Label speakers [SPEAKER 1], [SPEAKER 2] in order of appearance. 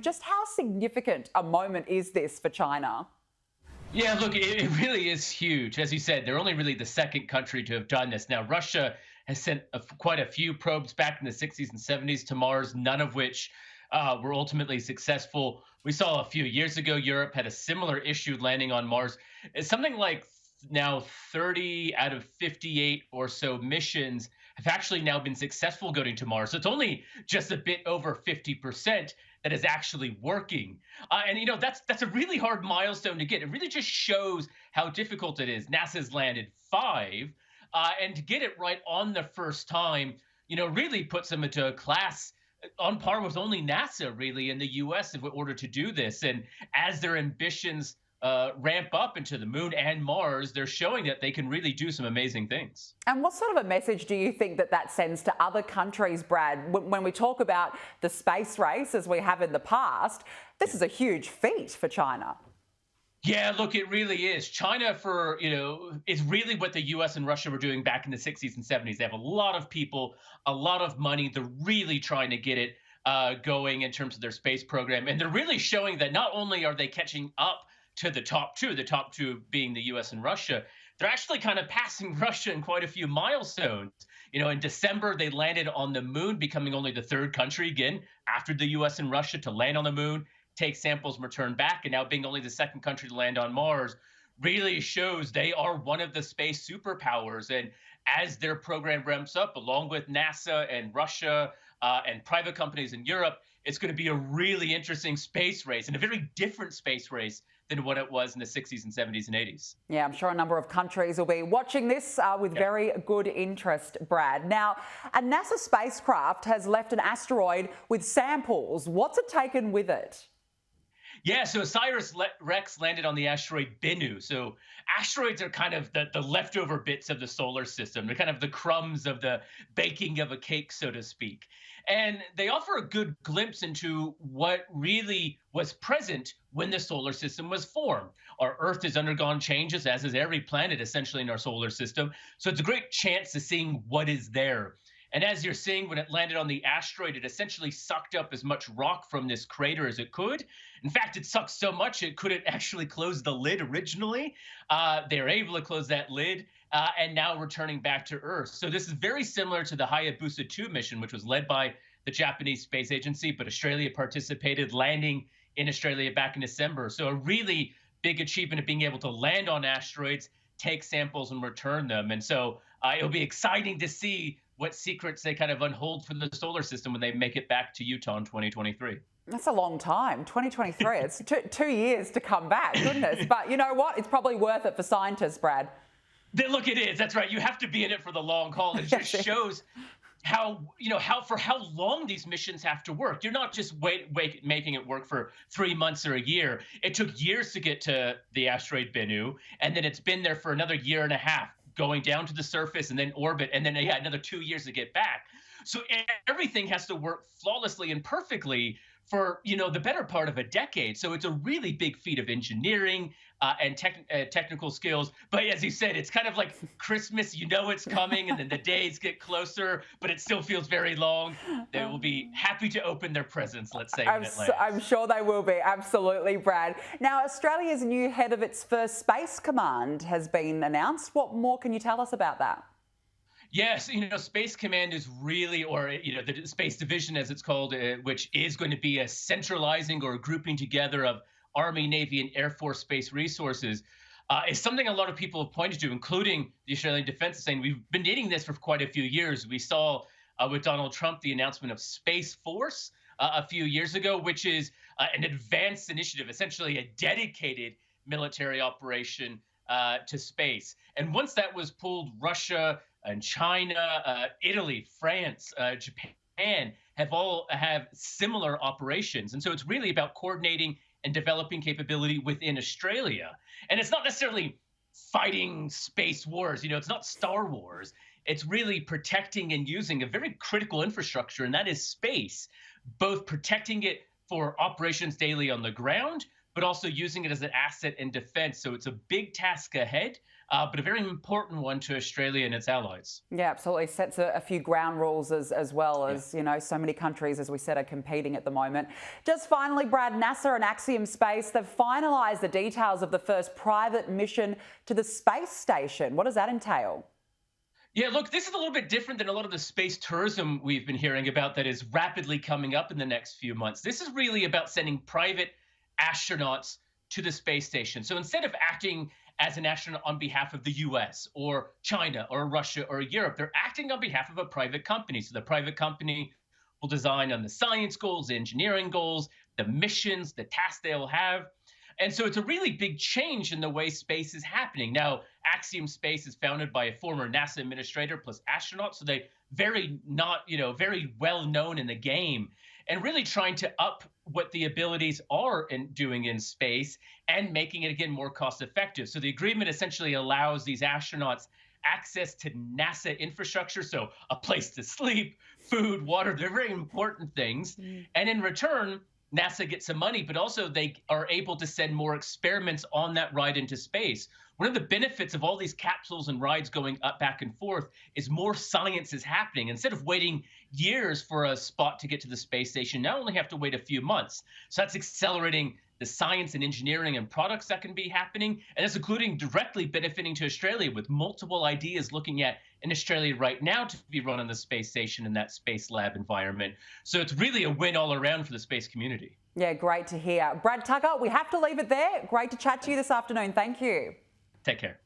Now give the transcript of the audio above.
[SPEAKER 1] Just how significant a moment is this for China?
[SPEAKER 2] Yeah, look, it really is huge. As you said, they're only really the second country to have done this. Now, Russia has sent quite a few probes back in the 60s and 70s to Mars, none of which were ultimately successful. We saw a few years ago, Europe had a similar issue landing on Mars. It's something like now 30 out of 58 or so missions have actually now been successful going to Mars. So it's only just a bit over 50% that is actually working. And that's a really hard milestone to get. It really just shows how difficult it is. NASA's landed five, and to get it right on the first time, really puts them into a class on par with only NASA, really, in the U.S. in order to do this. And as their ambitions ramp up into the moon and Mars, they're showing that they can really do some amazing things.
[SPEAKER 1] And what sort of a message do you think that sends to other countries, Brad? When we talk about the space race, as we have in the past, this is a huge feat for China.
[SPEAKER 2] Yeah, look, it really is. China is really what the US and Russia were doing back in the 60s and 70s. They have a lot of people, a lot of money. They're really trying to get it going in terms of their space program. And they're really showing that not only are they catching up to the top two being the US and Russia, they're actually kind of passing Russia in quite a few milestones. In December, they landed on the moon, becoming only the third country, again, after the US and Russia, to land on the moon, take samples and return back. And now being only the second country to land on Mars really shows they are one of the space superpowers. And as their program ramps up, along with NASA and Russia and private companies in Europe, it's going to be a really interesting space race, and a very different space race than what it was in the 60s and 70s and 80s.
[SPEAKER 1] Yeah, I'm sure a number of countries will be watching this with very good interest, Brad. Now, a NASA spacecraft has left an asteroid with samples. What's it taken with it?
[SPEAKER 2] Yeah, so OSIRIS-REx landed on the asteroid Bennu. So asteroids are kind of the leftover bits of the solar system. They're kind of the crumbs of the baking of a cake, so to speak. And they offer a good glimpse into what really was present when the solar system was formed. Our Earth has undergone changes, as has every planet essentially in our solar system. So it's a great chance to seeing what is there. And as you're seeing, when it landed on the asteroid, it essentially sucked up as much rock from this crater as it could. In fact, it sucked so much it couldn't actually close the lid originally. They were able to close that lid, and now returning back to Earth. So this is very similar to the Hayabusa 2 mission, which was led by the Japanese Space Agency, but Australia participated, landing in Australia back in December. So a really big achievement of being able to land on asteroids, take samples, and return them. And so it'll be exciting to see what secrets they kind of unhold for the solar system when they make it back to Utah in 2023.
[SPEAKER 1] That's a long time, 2023. It's 2 years to come back, goodness. But you know what? It's probably worth it for scientists, Brad.
[SPEAKER 2] Look, it is. That's right. You have to be in it for the long haul. It just shows how long these missions have to work. You're not just making it work for 3 months or a year. It took years to get to the asteroid Bennu, and then it's been there for another year and a half, going down to the surface and then orbit, and then another 2 years to get back. So everything has to work flawlessly and perfectly for the better part of a decade. So it's a really big feat of engineering and technical skills. But as you said, it's kind of like Christmas. It's coming, and then the days get closer, but it still feels very long. They will be happy to open their presents, let's say, when it lands.
[SPEAKER 1] I'm sure they will be, absolutely, Brad. Now, Australia's new head of its first space command has been announced. What more can you tell us about that?
[SPEAKER 2] Yes, Space Command is really, or the Space Division as it's called, which is going to be a centralizing or grouping together of Army, Navy, and Air Force space resources, is something a lot of people have pointed to, including the Australian Defence, saying we've been needing this for quite a few years. We saw with Donald Trump the announcement of Space Force a few years ago, which is an advanced initiative, essentially a dedicated military operation to space. And once that was pulled, Russia and China, Italy, France, Japan have similar operations. And so it's really about coordinating and developing capability within Australia. And it's not necessarily fighting space wars. It's not Star Wars. It's really protecting and using a very critical infrastructure, and that is space, both protecting it for operations daily on the ground, but also using it as an asset in defense. So it's a big task ahead. but a very important one to Australia and its allies.
[SPEAKER 1] Yeah, absolutely. Sets a few ground rules as well
[SPEAKER 2] Yeah.
[SPEAKER 1] as, so many countries, as we said, are competing at the moment. Just finally, Brad, NASA and Axiom Space, they've finalised the details of the first private mission to the space station. What does that entail?
[SPEAKER 2] Yeah, look, this is a little bit different than a lot of the space tourism we've been hearing about that is rapidly coming up in the next few months. This is really about sending private astronauts to the space station. So instead of acting as an astronaut on behalf of the US or China or Russia or Europe, they're acting on behalf of a private company. So the private company will design on the science goals, the engineering goals, the missions, the tasks they'll have. And so it's a really big change in the way space is happening. Now, Axiom Space is founded by a former NASA administrator plus astronaut, so they very not, very well known in the game and really trying to up what the abilities are in doing in space and making it again more cost effective. So the agreement essentially allows these astronauts access to NASA infrastructure, so a place to sleep, food, water, they're very important things. And in return, NASA gets some money, but also they are able to send more experiments on that ride into space. One of the benefits of all these capsules and rides going up back and forth is more science is happening. Instead of waiting years for a spot to get to the space station, now only have to wait a few months. So that's accelerating the science and engineering and products that can be happening. And it's including directly benefiting to Australia with multiple ideas looking at in Australia right now to be run on the space station in that space lab environment. So it's really a win all around for the space community.
[SPEAKER 1] Yeah, great to hear. Brad Tucker, we have to leave it there. Great to chat to you this afternoon. Thank you.
[SPEAKER 2] Take care.